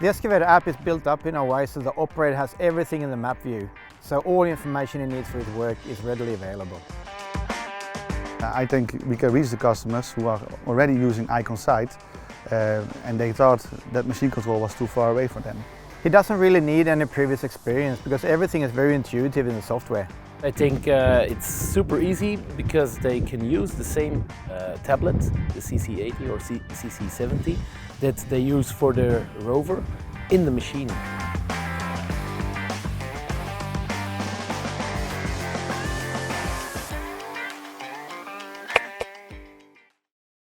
The Excavator app is built up in a way so the operator has everything in the map view, so all information he needs for his work is readily available. I think we can reach the customers who are already using iCON site and they thought that machine control was too far away for them. He doesn't really need any previous experience because everything is very intuitive in the software. I think it's super easy because they can use the same tablet, the CC80 or CC70, that they use for their rover in the machine.